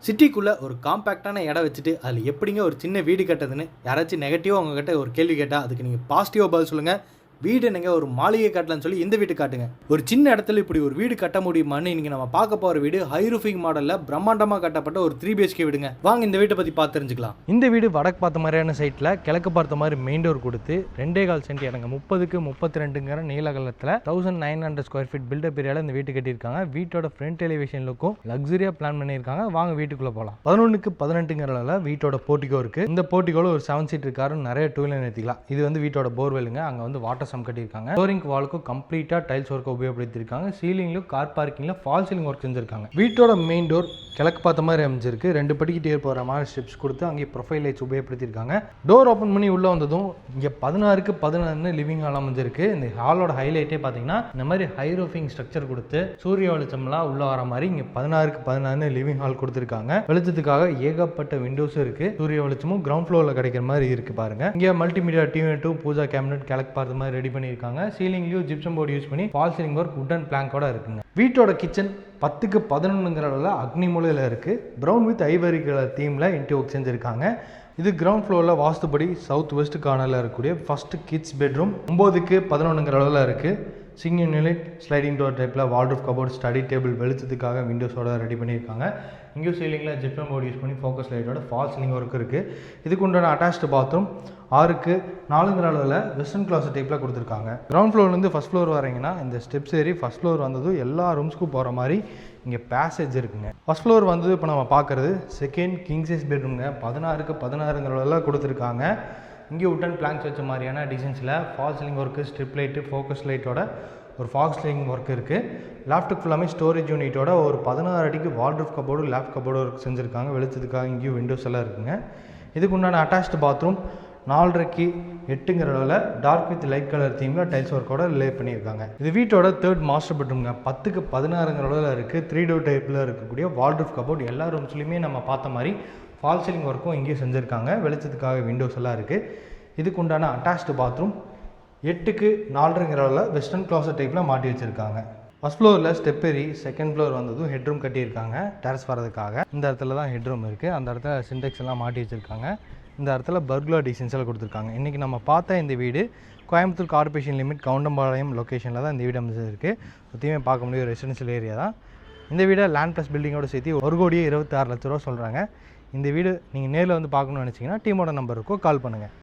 சிட்டிக்குள்ளே ஒரு காம்பேக்டான இடம் வச்சுட்டு அதில் எப்படிங்க ஒரு சின்ன வீடு கட்டுறதுன்னு யாராச்சும் நெகட்டிவாக உங்ககிட்ட ஒரு கேள்வி கேட்டால் அதுக்கு நீங்கள் பாசிட்டிவாக பதில் சொல்லுங்கள். வீடு என்னங்க ஒரு மாளிகை கட்டலான்னு சொல்லி இந்த வீடு காட்டுங்க. ஒரு சின்ன இடத்துல இப்படி ஒரு வீடு கட்ட முடியுமான்னு இன்னைக்கு நம்ம பார்க்க போகிற வீடு ஹை ரூஃபிங் மாடலில் பிரம்மாண்டமாக கட்டப்பட்ட ஒரு 3 BHK வீடுங்க. வாங்க இந்த வீட்டை பற்றி பார்த்து தெரிஞ்சுக்கலாம். இந்த வீடு வடக்கு பார்த்த மாதிரியான சைட்டில் கிழக்கு பார்த்த மாதிரி மெயின் டோர் கொடுத்து 2.25 சென்ட் இடங்க 30க்கு 32ங்கிற நீளகலத்தில் 1900 ஸ்கொயர் ஃபீட் பில்டப் ஏரியாவில் இந்த வீட்டு கட்டியிருக்காங்க. வீட்டோட ஃப்ரண்ட் எலிவேஷன் லுக்கும் லக்ஸரியாக பிளான் பண்ணியிருக்காங்க. வாங்க வீட்டுக்குள்ளே போகலாம். 11க்கு 18ங்கிறதுல வீட்டோட போர்ட்டிகோ இருக்குது. இந்த போர்ட்டிகோவில் ஒரு 7 சீட்டர் காரும் நிறைய டூ வீலர் நிறுத்திக்கலாம். இது வந்து வீட்டோட போர்வெல்லுங்க. அங்கே வந்து வாட்டர் சம் கட்டியிருக்காங்க. ஃப்ளோரிங் வாலுக்கு கம்ப்ளீட்டா டைல்ஸ் ஒர்க் உபயோகப்படுத்தியிருக்காங்க. சீலிங்லயும் கார் பார்க்கிங்ல ஃபால் சீலிங் ஒர்க் செஞ்சிருக்காங்க. வீட்டோட மெயின் டோர் கிழக்கு பார்த்த மாதிரி அமைஞ்சிருக்கு. 2 படிக்கிட்டு ஏறி போகிற மாதிரி ஸ்டெப்ஸ் கொடுத்து அங்கே ப்ரொஃபைல் லைட்ஸ் உபயோகப்படுத்தியிருக்காங்க. டோர் ஓப்பன் பண்ணி உள்ளே வந்ததும் இங்கே 16க்கு 16 லிவிங் ஹால் அமைஞ்சிருக்கு. இந்த ஹாலோட ஹைலைட்டே பார்த்தீங்கன்னா இந்த மாதிரி ஹை ரூஃபிங் ஸ்ட்ரக்சர் கொடுத்து சூரிய வெளிச்சம்லாம் உள்ள வர மாதிரி இங்கே 16க்கு 16 லிவிங் ஹால் கொடுத்துருக்காங்க. வெளிச்சத்துக்காக ஏகப்பட்ட விண்டோஸும் இருக்கு. சூரிய வெளிச்சமும் கிரவுண்ட் ஃப்ளோரில் கிடைக்கிற மாதிரி இருக்கு பாருங்க. இங்கே மல்டிமீடியா டிவி 2 பூஜா கேபினட் கிழக்கு பார்த்த மாதிரி ரெடி பண்ணியிருக்காங்க. சீலிங்லயும் ஜிப்சம் போர்டு யூஸ் பண்ணி ஃபால் சீலிங் ஒர்க் வுடன் பிளாங்கோட இருக்குங்க. வீட்டோட கிச்சன் 10க்கு 11ங்கிற அளவில் அக்னி மூலையில் இருக்குது. ப்ரௌன் வித் ஐவரி கலர் தீமில் இன்டீரியர் ஒர்க் செஞ்சுருக்காங்க. இது கிரவுண்ட் ஃப்ளோரில் வாஸ்துபடி சவுத் வெஸ்ட் கார்னரில் இருக்கக்கூடிய ஃபர்ஸ்ட் கிட்ஸ் பெட்ரூம். 9க்கு 11ங்கிற அளவில் இருக்குது. சிங்கிள் யூனிட் ஸ்லைடிங் டோர் டைப்பில் வார்ட்ரோப் கபோர்ட் ஸ்டடி டேபிள் வெளிச்சத்துக்காக விண்டோஸோட ரெடி பண்ணியிருக்காங்க. இங்கேயும் சீலிங்கில் ஜிப்சம் போர்டு யூஸ் பண்ணி ஃபோக்கஸ் லைட்டோட ஃபால் சீலிங் ஒர்க் இருக்குது. இதுக்கு உண்டான அட்டாச்டு பாத்ரூம் 6க்கு 4ங்கிற அளவில் வெஸ்டர்ன் கிளாஸ் டைப்பில் கொடுத்துருக்காங்க. கிரவுண்ட் ஃப்ளோர்லேருந்து ஃபஸ்ட் ஃப்ளோர் வரீங்கன்னா இந்த ஸ்டெப்ஸ் ஏறி ஃபஸ்ட் ஃப்ளோர் வந்ததும் எல்லா ரூம்ஸ்க்கும் போகிற மாதிரி இங்கே பேசேஜ் இருக்குங்க. ஃபஸ்ட் ஃப்ளோர் வந்தது இப்போ நம்ம பார்க்குறது செகண்ட் கிங் சைஸ் பெட்ரூம்ங்க. 16க்கு 16ங்கிற அளவில் கொடுத்துருக்காங்க. இங்கே வுடன் பிளாங்க்ஸ் வச்ச மாதிரியான டிசைன்ஸில் false ceiling work strip light focus லைட்டோட ஒரு ஃபால் சீலிங் ஒர்க் இருக்குது. லேப்டாப் ஃபுல்லாமே ஸ்டோரேஜ் யூனிட்டோட ஒரு 16 அடிக்கு wardrobe cupboard lap cupboard work செஞ்சுருக்காங்க. வெளிச்சத்துக்காக இங்கேயும் விண்டோஸ் எல்லாம் இருக்குங்க. இதுக்கு உண்டான அட்டாச்டு பாத்ரூம் 4.5க்கு 8ங்கிற அளவில் டார்க் வித் லைட் கலர் தீமில் டைல்ஸ் ஒர்க்கோட லே பண்ணியிருக்காங்க. இது வீட்டோட 3rd மாஸ்டர் பெட்ரூம்ங்க. 10க்கு 16ங்கிற அளவில் இருக்குது. 3 டோர் டைப்பில் இருக்கக்கூடிய வார்ட்ரோப் கபோர்டு எல்லா ரூம்ஸ்லையுமே நம்ம பார்த்த மாதிரி ஃபால் சீலிங் ஒர்க்கும் இங்கேயும் செஞ்சுருக்காங்க. வெளிச்சத்துக்காக விண்டோஸ் எல்லாம் இருக்குது. இதுக்கு உண்டான அட்டாச்டு பாத்ரூம் 8க்கு 4.5ங்கிற அளவில் வெஸ்டர்ன் கிளாஸட் டைப்பில் மாட்டி வச்சுருக்காங்க. ஃபஸ்ட் ஃப்ளோரில் ஸ்டெப் ஏறி செகண்ட் ஃப்ளோர் வந்ததும் ஹெட்ரூம் கட்டியிருக்காங்க டெரஸ் வரதுக்காக. இந்த இடத்துல தான் ஹெட்ரூம் இருக்குது. அந்த இடத்துல சின்டெக்ஸ் எல்லாம் மாட்டி வச்சுருக்காங்க. இந்த இடத்துல பர்குலா டிசைன்ஸ் எல்லாம் கொடுத்துருக்காங்க. இன்றைக்கி நம்ம பார்த்த இந்த வீடு கோயம்புத்தூர் கார்பரேஷன் லிமிட் கவுண்டம்பாளையம் லொக்கேஷனில் தான் இந்த வீடு அமைஞ்சிருக்கு. சுற்றியுமே பார்க்க முடியும் ரெசிடென்ஷியல் ஏரியா தான். இந்த வீடை லேண்ட் ப்ளஸ் பில்டிங்கோட சேர்த்து 1,26,00,000 ரூபா சொல்கிறாங்க. இந்த வீடு நீங்கள் நேரில் வந்து பார்க்கணும்னு நினச்சிங்கன்னா டீமோட நம்பர் இருக்கோ கால் பண்ணுங்கள்.